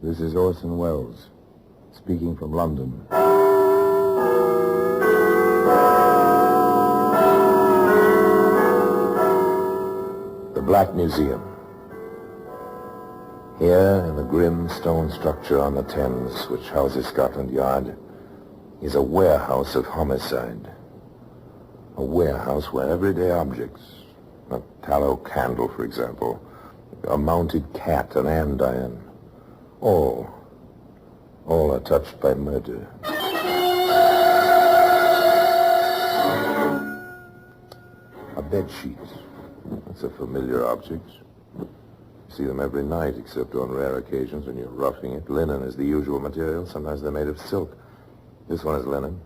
This is Orson Welles, speaking from London. The Black Museum. Here, in the grim stone structure on the Thames, which houses Scotland Yard, is a warehouse of homicide. A warehouse where everyday objects, a tallow candle, for example, a mounted cat, an andiron, all are touched by murder. A bedsheet. That's a familiar object. You see them every night, except on rare occasions when you're roughing it. Linen is the usual material. Sometimes they're made of silk. This one is linen.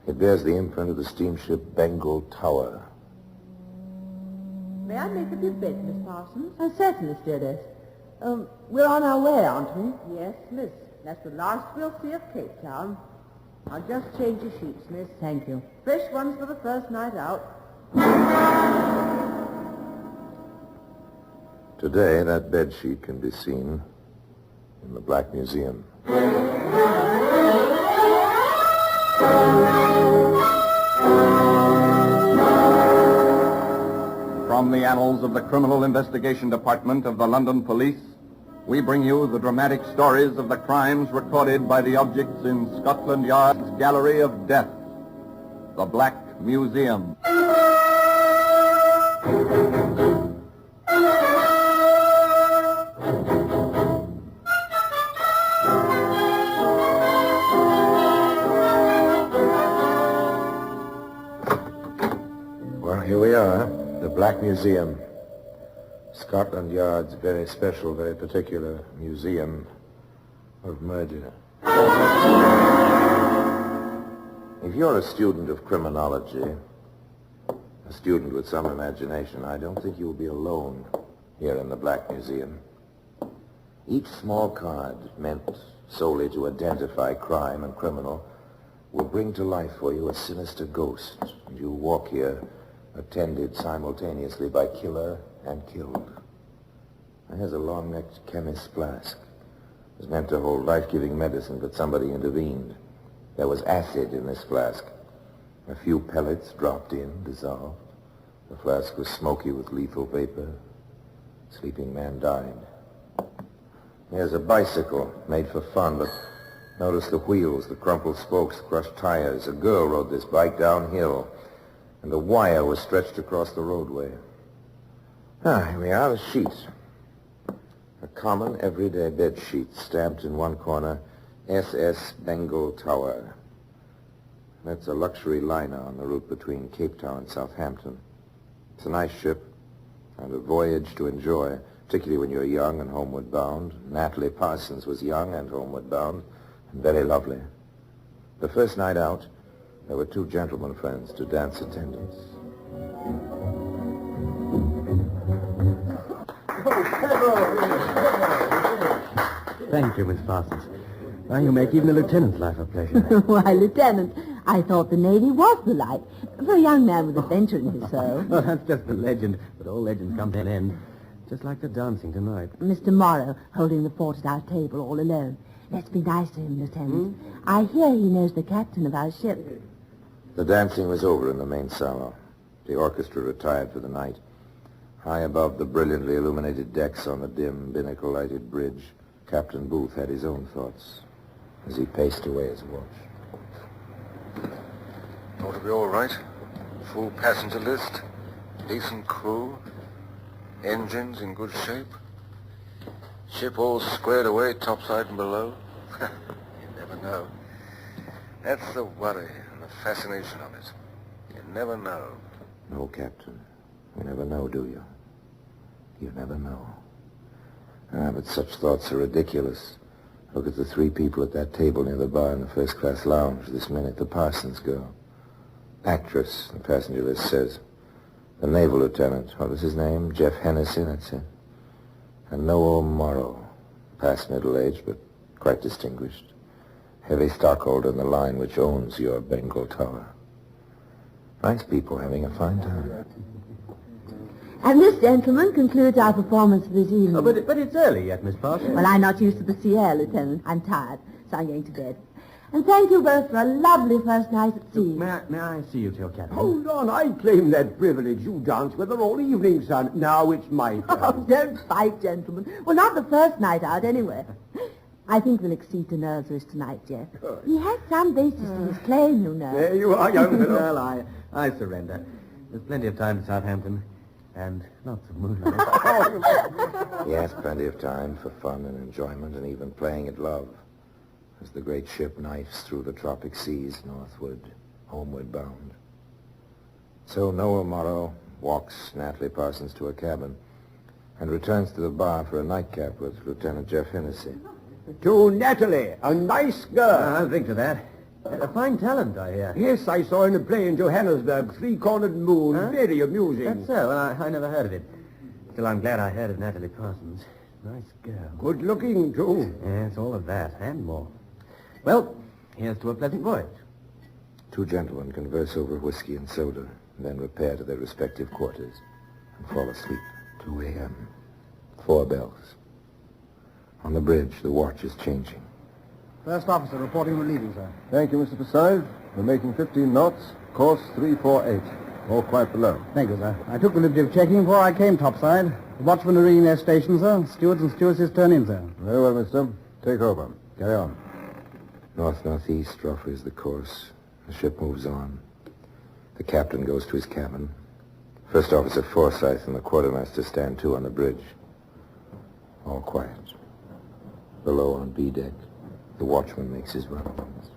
It bears the imprint of the steamship Bengal Tower. May I make up your bed, Miss Parsons? Oh, certainly, stewardess. We're on our way, aren't we? Yes, miss. That's the last we'll see of Cape Town. I'll just change your sheets, miss. Thank you. Fresh ones for the first night out. Today, that bedsheet can be seen in the Black Museum. From the annals of the Criminal Investigation Department of the London Police, we bring you the dramatic stories of the crimes recorded by the objects in Scotland Yard's Gallery of Death, the Black Museum. Well, here we are, the Black Museum. Scotland Yard's very special, very particular museum of murder. If you're a student of criminology, a student with some imagination, I don't think you'll be alone here in the Black Museum. Each small card, meant solely to identify crime and criminal, will bring to life for you a sinister ghost, and you'll walk here attended simultaneously by killer and killed. Here's a long-necked chemist's flask. It was meant to hold life-giving medicine, but somebody intervened. There was acid in this flask. A few pellets dropped in, dissolved. The flask was smoky with lethal vapor. Sleeping man died. Here's a bicycle made for fun, but notice the wheels, the crumpled spokes, the crushed tires. A girl rode this bike downhill, and the wire was stretched across the roadway. Here we are, the sheets. A common, everyday bed sheet stamped in one corner, SS Bengal Tower. That's a luxury liner on the route between Cape Town and Southampton. It's a nice ship and a voyage to enjoy, particularly when you're young and homeward bound. Natalie Parsons was young and homeward bound, and very lovely. The first night out, there were two gentlemen friends to dance attendance. Thank you, Miss Parsons. Now you make even a lieutenant's life a pleasure. Why, Lieutenant, I thought the Navy was the life for a young man with adventure in his soul. Well, that's just a legend, but all legends come to an end. Just like the dancing tonight. Mr. Morrow holding the fort at our table all alone. Let's be nice to him, Lieutenant. I hear he knows the captain of our ship. The dancing was over in the main salon. The orchestra retired for the night. High above the brilliantly illuminated decks on the dim, binnacle-lighted bridge, Captain Booth had his own thoughts as he paced away his watch. Ought to be all right. Full passenger list, decent crew, engines in good shape, ship all squared away, topside and below. You never know. That's the worry and the fascination of it. You never know. No, Captain. You never know, do you? You never know. But such thoughts are ridiculous. Look at the three people at that table near the bar in the first-class lounge this minute. The Parsons girl. Actress, the passenger list says. The naval lieutenant. What was his name? Jeff Hennessy, that's it. And Noel Morrow. Past middle age, but quite distinguished. Heavy stockholder in the line which owns your Bengal Tower. Nice people having a fine time. And this, gentleman, concludes our performance for this evening. Oh, but it's early yet, Miss Parsons. Well, I'm not used to the sea air, Lieutenant. I'm tired, so I'm going to bed. And thank you both for a lovely first night at sea. May I see you to your cabin? Hold on, I claim that privilege. You danced with her all evening, son. Now it's my Oh, turn. don't fight, gentlemen. Well, not the first night out, anyway. I think we'll accede to Nervous tonight, Jeff. He has some basis to his claim, you know. There you are, young fellow. Well, I surrender. There's plenty of time to Southampton. And lots of moonlight. Yes, plenty of time for fun and enjoyment and even playing at love as the great ship knifes through the tropic seas northward, homeward bound. So Noah Morrow walks Natalie Parsons to her cabin and returns to the bar for a nightcap with Lieutenant Jeff Hennessy. To Natalie, a nice girl. I'll think to that. A fine talent, I hear. Yes, I saw in a play in Johannesburg, Three-Cornered Moon. Huh? Very amusing. That's so. Well, I never heard of it. Still, I'm glad I heard of Natalie Parsons. Nice girl. Good looking, too. Yes, all of that, and more. Well, here's to a pleasant voyage. Two gentlemen converse over whiskey and soda, and then repair to their respective quarters and fall asleep. 2 a.m. 4 bells. On the bridge, the watch is changing. First officer reporting relieving, sir. Thank you, Mr. Forsyth. We're making 15 knots, course 348. All quiet below. Thank you, sir. I took the liberty of checking before I came topside. The watchmen are reading their stations, sir. Stewards and stewardesses turn in, sir. Very well, mister. Take over. Carry on. North-northeast roughly the course. The ship moves on. The captain goes to his cabin. First Officer Forsyth and the quartermaster stand to on the bridge. All quiet. Below on B deck, the watchman makes his rounds.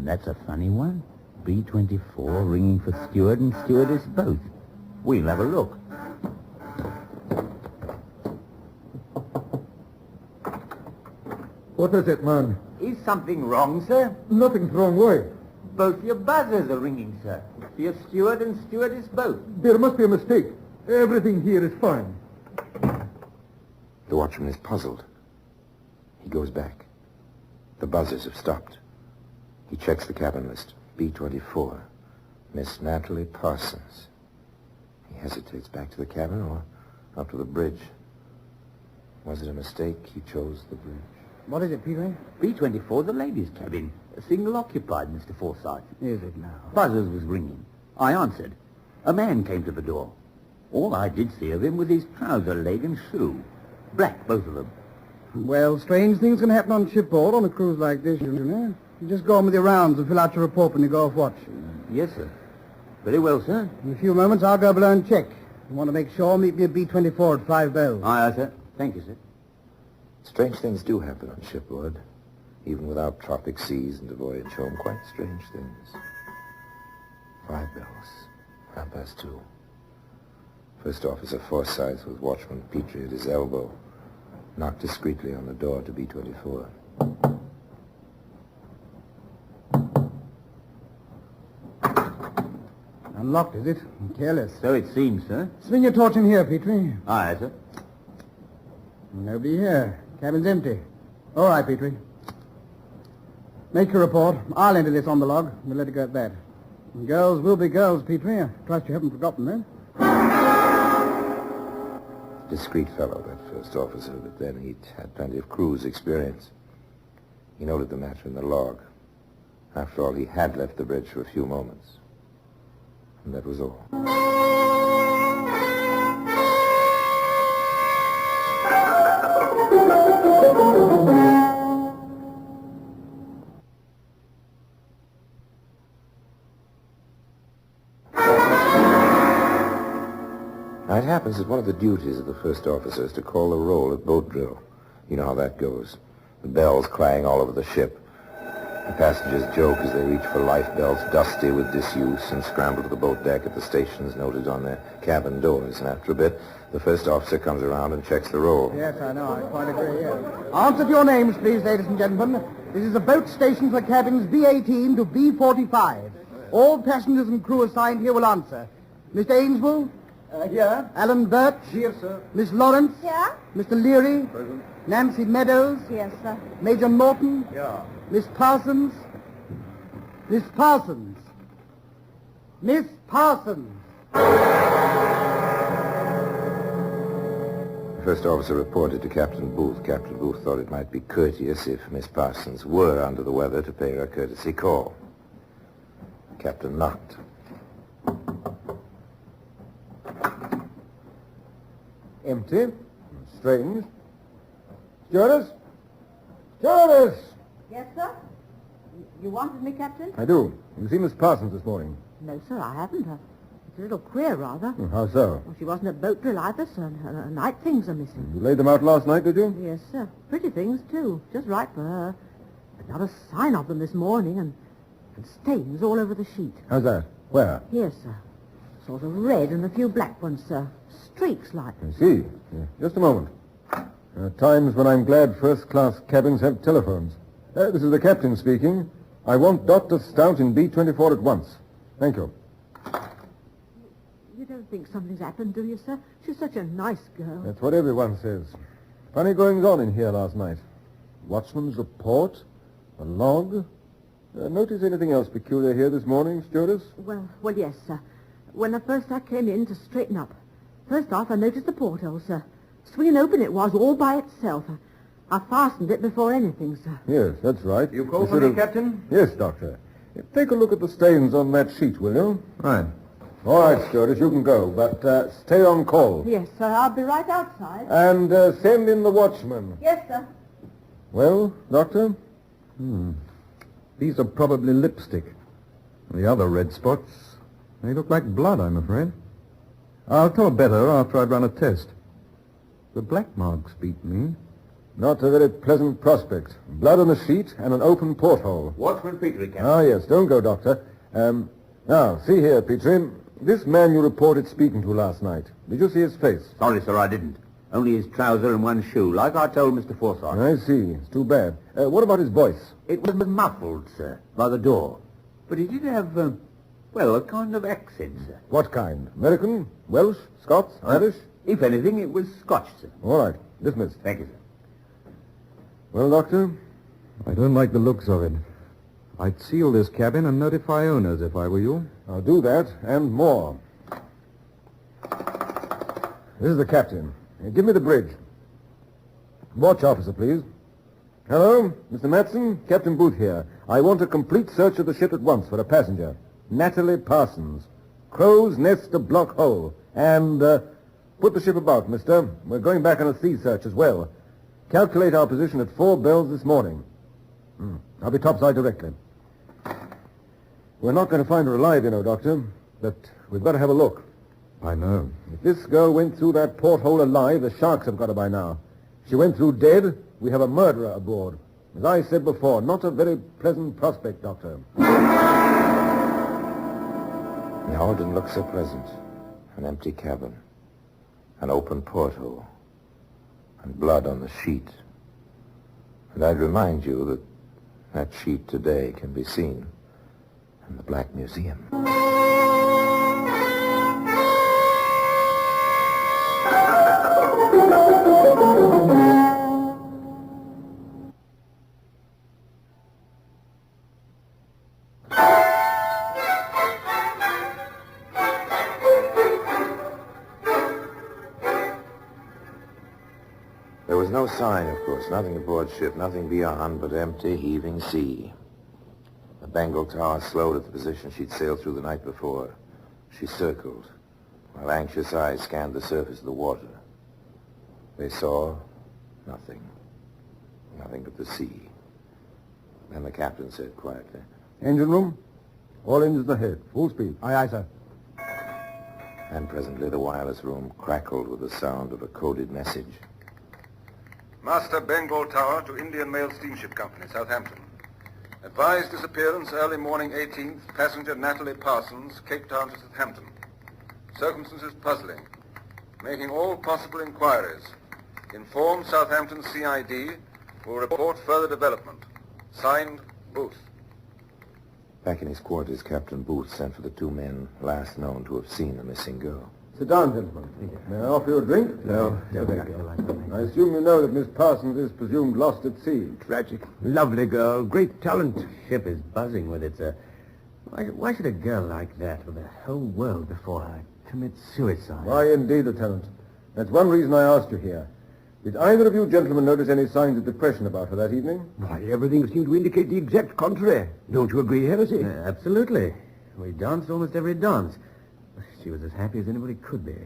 That's a funny one. B-24 ringing for steward and stewardess both. We'll have a look. What is it, man? Is something wrong, sir? Nothing's wrong, why? Both your buzzers are ringing, sir. For your steward and stewardess both. There must be a mistake. Everything here is fine. The watchman is puzzled. He goes back. The buzzers have stopped. He checks the cabin list. B-24. Miss Natalie Parsons. He hesitates. Back to the cabin or up to the bridge? Was it a mistake? He chose the bridge. What is it, Peter? B-24, the ladies' cabin. A single occupied, Mr. Forsyth. Is it now? Buzzers was ringing. I answered. A man came to the door. All I did see of him was his trouser leg and shoe. Black, both of them. Well, strange things can happen on shipboard on a cruise like this, you know. You just go on with your rounds and fill out your report when you go off watch. Yes, sir. Very well, sir. In a few moments, I'll go below and check. You want to make sure, meet me at B-24 at 5 bells. Aye, sir. Thank you, sir. Strange things do happen on shipboard, even without tropic seas and a voyage home. Quite strange things. 5 bells. 2:30. First Officer Forsyth with Watchman Petrie at his elbow knocked discreetly on the door to B-24. Unlocked, is it? Careless. So it seems, sir. Swing your torch in here, Petrie. Aye, sir. Nobody here. Cabin's empty. All right, Petrie. Make your report. I'll enter this on the log. We'll let it go at that. And girls will be girls, Petrie. I trust you haven't forgotten them. Discreet fellow, that first officer, but then he'd had plenty of cruise experience. He noted the matter in the log. After all, he had left the bridge for a few moments. And that was all. Now, it happens that one of the duties of the first officer is to call the roll at boat drill. You know how that goes. The bells clang all over the ship. The passengers joke as they reach for life belts dusty with disuse and scramble to the boat deck at the stations noted on their cabin doors. And after a bit, the first officer comes around and checks the roll. Yes, I know. I quite agree, yes. Answer to your names, please, ladies and gentlemen. This is a boat station for cabins B-18 to B-45. All passengers and crew assigned here will answer. Mr. Ainsworth? Here? Alan Birch? Here, sir. Miss Lawrence? Yeah? Mr. Leary? Present. Nancy Meadows? Yes, sir. Major Norton? Yeah. Miss Parsons? Miss Parsons. Miss Parsons. The first officer reported to Captain Booth. Captain Booth thought it might be courteous if Miss Parsons were under the weather to pay her a courtesy call. The captain knocked. Empty. Strange. Stewardess? Stewardess! Yes, sir? You wanted me, Captain? I do. You see Miss Parsons this morning? No, sir, I haven't. It's a little queer, rather. How so? Well, she wasn't at boat drill either, sir, and her night things are missing. You laid them out last night, did you? Yes, sir. Pretty things, too. Just right for her. But not a sign of them this morning, and stains all over the sheet. How's that? Where? Here, sir. Sort of red and a few black ones, sir. Streaks like. I see. Just a moment. There are times when I'm glad first-class cabins have telephones. This is the captain speaking. I want Dr. Stout in B24 at once. Thank you. You don't think something's happened, do you, sir? She's such a nice girl. That's what everyone says. Funny goings-on in here last night. Watchman's report, a log. Notice anything else peculiar here this morning, stewardess? Well, yes, sir. When I came in to straighten up, first off, I noticed the porthole, sir. Swinging open it was, all by itself. I fastened it before anything, sir. Yes, that's right. You called for me, Captain? Yes, Doctor. Take a look at the stains on that sheet, will you? Right. All right, stewardess, you can go, but stay on call. Yes, sir, I'll be right outside. And send in the watchman. Yes, sir. Well, Doctor? These are probably lipstick. The other red spots, they look like blood, I'm afraid. I'll tell better after I've run a test. The black marks beat me. Not a very pleasant prospect. Blood on the sheet and an open porthole. Watchman Petrie, Captain. Ah, yes, don't go, Doctor. Now, see here, Petrie. This man you reported speaking to last night. Did you see his face? Sorry, sir, I didn't. Only his trouser and one shoe, like I told Mr. Forsyth. I see. It's too bad. What about his voice? It was muffled, sir, by the door. But he did have, a kind of accent, sir. What kind? American? Welsh? Scots? Irish? If anything, it was Scotch, sir. All right. Dismissed. Thank you, sir. Well, Doctor? I don't like the looks of it. I'd seal this cabin and notify owners if I were you. I'll do that and more. This is the captain. Give me the bridge. Watch officer, please. Hello, Mr. Matson, Captain Booth here. I want a complete search of the ship at once for a passenger. Natalie Parsons. Crow's Nest, a block hole. And, put the ship about, mister. We're going back on a sea search as well. Calculate our position at 4 bells this morning. I'll be topside directly. We're not going to find her alive, you know, Doctor. But we've got to have a look. I know. If this girl went through that porthole alive, the sharks have got her by now. If she went through dead, we have a murderer aboard. As I said before, not a very pleasant prospect, Doctor. No, it didn't look so pleasant. An empty cabin. An open porthole. And blood on the sheet. And I'd remind you that that sheet today can be seen in the Black Museum. There was no sign, of course, nothing aboard ship, nothing beyond but empty, heaving sea. The Bengal Tower slowed at the position she'd sailed through the night before. She circled, while anxious eyes scanned the surface of the water. They saw nothing. Nothing but the sea. Then the captain said quietly, Engine room? All engines ahead. Full speed. Aye, aye, sir. and presently the wireless room crackled with the sound of a coded message. Master Bengal Tower to Indian Mail Steamship Company, Southampton. Advised disappearance early morning 18th, passenger Natalie Parsons, Cape Town to Southampton. Circumstances puzzling. Making all possible inquiries. Inform Southampton CID. Will report further development. Signed, Booth. Back in his quarters, Captain Booth sent for the two men last known to have seen the missing girl. Sit down, gentlemen. May I offer you a drink? No, Thank you. I assume you know that Miss Parsons is presumed lost at sea. Tragic. Lovely girl. Great talent. Ship is buzzing with its Why should a girl like that, with the whole world before her, commit suicide? Why, indeed, Lieutenant. That's one reason I asked you here. Did either of you gentlemen notice any signs of depression about her that evening? Why, everything seemed to indicate the exact contrary. Don't you agree, Heresy? Absolutely. We danced almost every dance. She was as happy as anybody could be.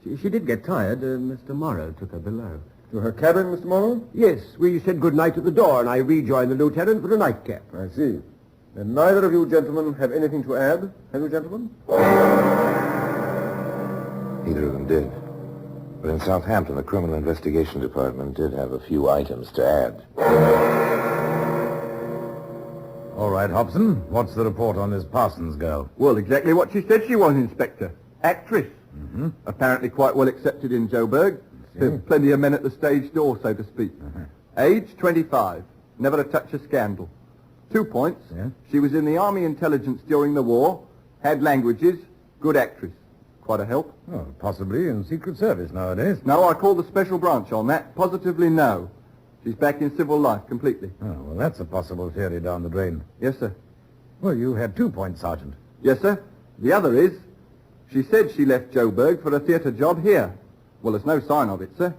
She did get tired. Mr. Morrow took her below. To her cabin, Mr. Morrow? Yes, we said good night at the door, and I rejoined the lieutenant for a nightcap. I see. Then neither of you gentlemen have anything to add, have you, gentlemen? Neither of them did. But in Southampton, the Criminal Investigation Department did have a few items to add. All right, Hobson. What's the report on this Parsons girl? Well, exactly what she said she was, Inspector. Actress. Mm-hmm. Apparently quite well accepted in Joburg. There's plenty of men at the stage door, so to speak. Age, 25. Never to touch a scandal. 2 points. Yeah? She was in the Army Intelligence during the war. Had languages. Good actress. Quite a help. Oh, possibly in Secret Service nowadays. No, I called the special branch on that. Positively no. She's back in civil life completely. Oh, well, that's a possible theory down the drain. Yes, sir. Well, you had 2 points, Sergeant. Yes, sir. The other is, she said she left Joburg for a theatre job here. Well, there's no sign of it, sir.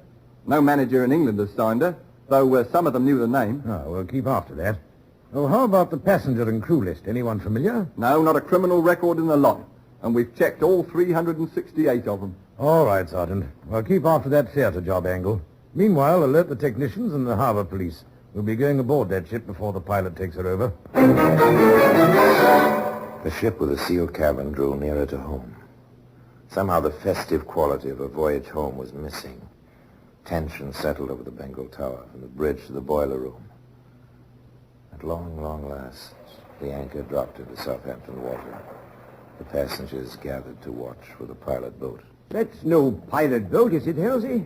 No manager in England has signed her, though some of them knew the name. Oh, we'll keep after that. Oh, how about the passenger and crew list? Anyone familiar? No, not a criminal record in the lot. And we've checked all 368 of them. All right, Sergeant. We'll keep after that theatre job angle. Meanwhile, alert the technicians and the harbor police. We'll be going aboard that ship before the pilot takes her over. The ship with a sealed cabin drew nearer to home. Somehow the festive quality of a voyage home was missing. Tension settled over the Bengal Tower, from the bridge to the boiler room. At long, long last, the anchor dropped into Southampton water. The passengers gathered to watch for the pilot boat. That's no pilot boat, is it, Halsey?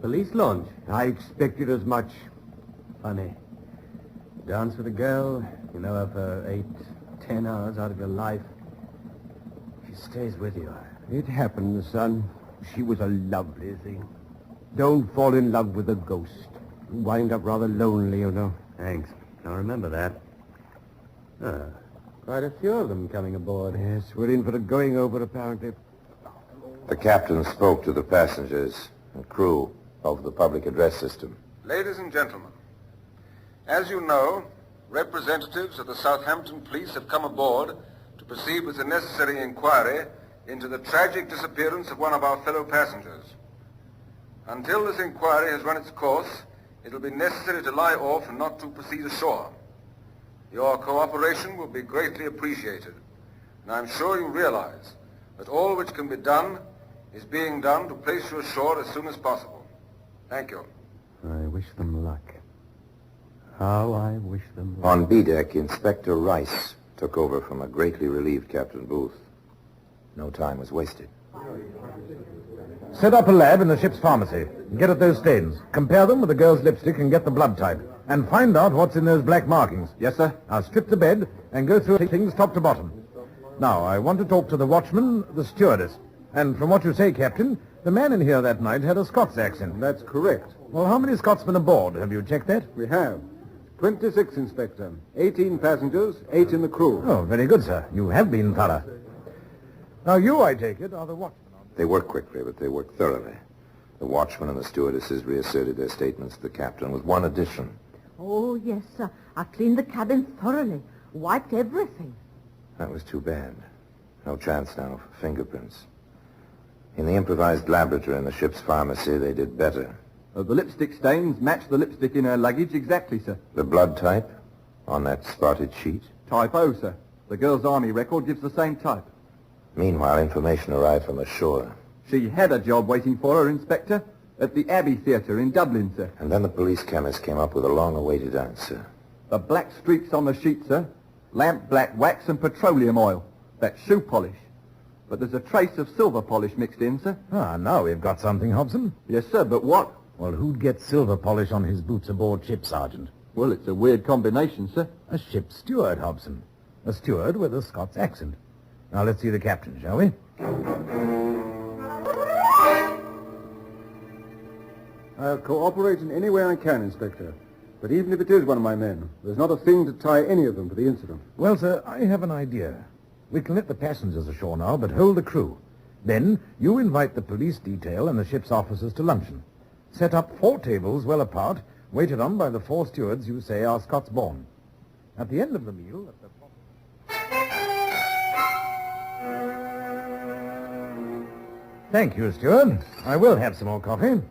Police launch. I expected as much. Funny. Dance with a girl, you know her for 8-10 hours out of your life. She stays with you. It happened, son. She was a lovely thing. Don't fall in love with a ghost. You wind up rather lonely, you know. Thanks. I'll remember that. Quite a few of them coming aboard. Yes, we're in for a going over, apparently. The captain spoke to the passengers and crew over the public address system. Ladies and gentlemen, as you know, representatives of the Southampton police have come aboard to proceed with the necessary inquiry into the tragic disappearance of one of our fellow passengers. Until this inquiry has run its course, it will be necessary to lie off and not to proceed ashore. Your cooperation will be greatly appreciated, and I'm sure you realize that all which can be done is being done to place you ashore as soon as possible. Thank you. I wish them luck. How I wish them luck. On B-deck, Inspector Rice took over from a greatly relieved Captain Booth. No time was wasted. Set up a lab in the ship's pharmacy. Get at those stains. Compare them with the girl's lipstick and get the blood type. And find out what's in those black markings. Yes, sir. Now strip the bed and go through things top to bottom. Now, I want to talk to the watchman, the stewardess. And from what you say, Captain, the man in here that night had a Scots accent. That's correct. Well, how many Scotsmen aboard? Have you checked that? We have. 26, Inspector. 18 passengers, 8 in the crew. Oh, very good, sir. You have been thorough. Now, you, I take it, are the watchmen. They worked quickly, but they worked thoroughly. The watchman and the stewardesses reasserted their statements to the captain with one addition. Oh, yes, sir. I cleaned the cabin thoroughly. Wiped everything. That was too bad. No chance now for fingerprints. In the improvised laboratory in the ship's pharmacy, they did better. The lipstick stains match the lipstick in her luggage exactly, sir. The blood type on that spotted sheet. Type O, sir. The girl's army record gives the same type. Meanwhile, information arrived from ashore. She had a job waiting for her, Inspector, at the Abbey Theatre in Dublin, sir. And then the police chemist came up with a long-awaited answer. The black streaks on the sheet, sir. Lamp black wax and petroleum oil. That's shoe polish. But there's a trace of silver polish mixed in, sir. Ah, now we've got something, Hobson. Yes, sir, but what? Well, who'd get silver polish on his boots aboard ship, Sergeant? Well, it's a weird combination, sir. A ship steward, Hobson. A steward with a Scots accent. Now, let's see the captain, shall we? I'll cooperate in any way I can, Inspector. But even if it is one of my men, there's not a thing to tie any of them to the incident. Well, sir, I have an idea. We can let the passengers ashore now, but hold the crew. Then you invite the police detail and the ship's officers to luncheon. Set up 4 tables well apart, waited on by the 4 stewards you say are Scots-born. At the end of the meal... Thank you, steward. I will have some more coffee.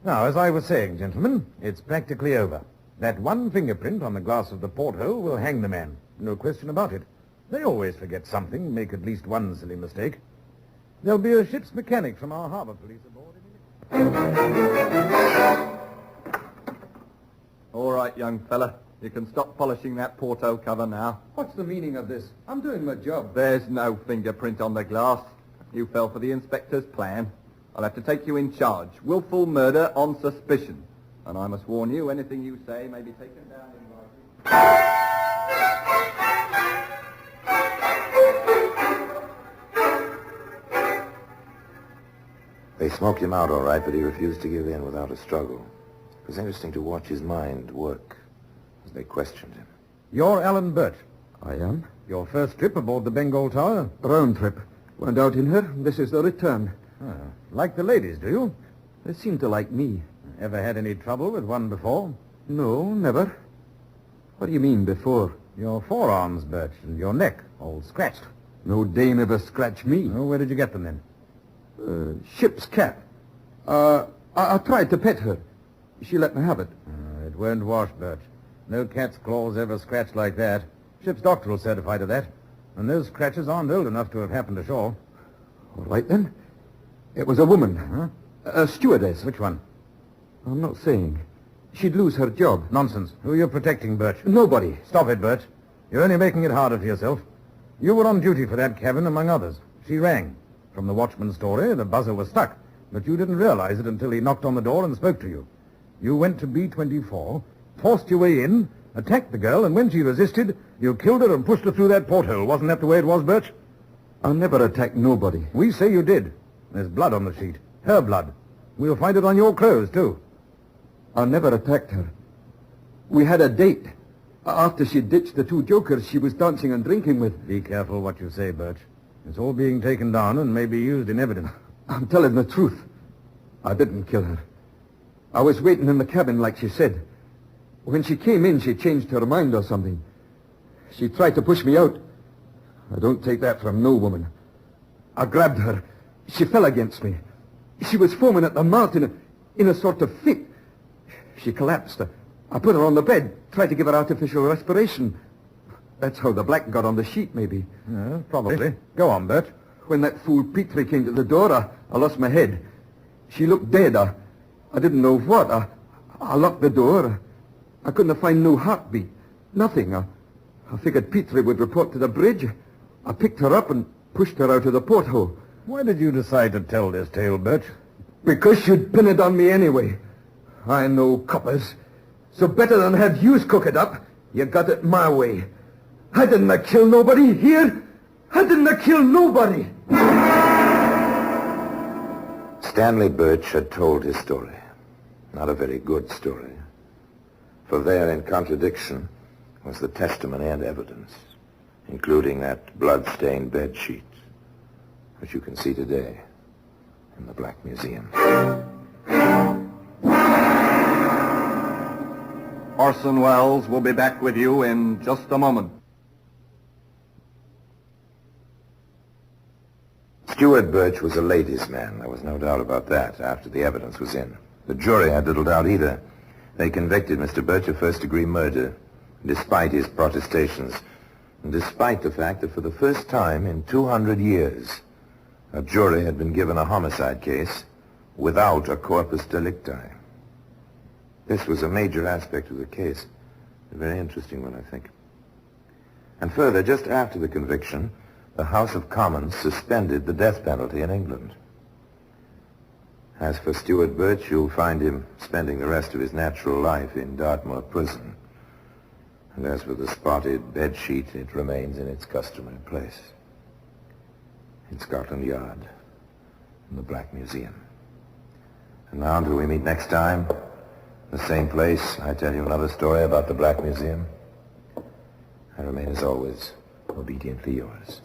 Now, as I was saying, gentlemen, it's practically over. That one fingerprint on the glass of the porthole will hang the man. No question about it. They always forget something, make at least one silly mistake. There'll be a ship's mechanic from our harbor police aboard in a minute. All right, young fella. You can stop polishing that porto cover now. What's the meaning of this? I'm doing my job. There's no fingerprint on the glass. You fell for the inspector's plan. I'll have to take you in charge. Willful murder on suspicion. And I must warn you, anything you say may be taken down in writing. They smoked him out all right, but he refused to give in without a struggle. It was interesting to watch his mind work as they questioned him. You're Alan Birch. I am. Your first trip aboard the Bengal Tower? Round trip. Went out in her. This is the return. Like the ladies, do you? They seem to like me. Ever had any trouble with one before? No, never. What do you mean, before? Your forearms, Birch, and your neck, all scratched. No dame ever scratched me. Oh, where did you get them then? Ship's cat. I tried to pet her. She let me have it. It won't wash, Birch. No cat's claws ever scratched like that. Ship's doctor will certify to that. And those scratches aren't old enough to have happened ashore. All right, then. It was a woman. Huh? A stewardess. Which one? I'm not saying. She'd lose her job. Nonsense. Who are you protecting, Birch? Nobody. Stop it, Birch. You're only making it harder for yourself. You were on duty for that cabin, among others. She rang. From the watchman's story, the buzzer was stuck, but you didn't realize it until he knocked on the door and spoke to you. You went to B-24, forced your way in, attacked the girl, and when she resisted, you killed her and pushed her through that porthole. Wasn't that the way it was, Birch? I never attacked nobody. We say you did. There's blood on the sheet. Her blood. We'll find it on your clothes, too. I never attacked her. We had a date. After she ditched the 2 jokers she was dancing and drinking with. Be careful what you say, Birch. It's all being taken down and may be used in evidence. I'm telling the truth. I didn't kill her. I was waiting in the cabin like she said. When she came in, she changed her mind or something. She tried to push me out. I don't take that from no woman. I grabbed her. She fell against me. She was foaming at the mouth in a sort of fit. She collapsed. I put her on the bed, tried to give her artificial respiration. That's how the black got on the sheet, maybe. Yeah, probably. Go on, Bert. When that fool Petrie came to the door, I lost my head. She looked dead. I didn't know what. I locked the door. I couldn't find no heartbeat. Nothing. I figured Petrie would report to the bridge. I picked her up and pushed her out of the porthole. Why did you decide to tell this tale, Bert? Because she'd pin it on me anyway. I know coppers. So better than have yous cook it up, you got it my way. I didn't kill nobody here. I didn't kill nobody. Stanley Birch had told his story. Not a very good story. For there, in contradiction, was the testimony and evidence, including that blood-stained bedsheet, which you can see today in the Black Museum. Orson Welles will be back with you in just a moment. Stuart Birch was a ladies' man. There was no doubt about that after the evidence was in. The jury had little doubt either. They convicted Mr. Birch of first-degree murder, despite his protestations, and despite the fact that for the first time in 200 years, a jury had been given a homicide case without a corpus delicti. This was a major aspect of the case, a very interesting one, I think. And further, just after the conviction, the House of Commons suspended the death penalty in England. As for Stuart Birch, you'll find him spending the rest of his natural life in Dartmoor prison. And as for the spotted bedsheet, it remains in its customary place, in Scotland Yard, in the Black Museum. And now, until we meet next time, the same place, I tell you another story about the Black Museum. I remain, as always, obediently yours.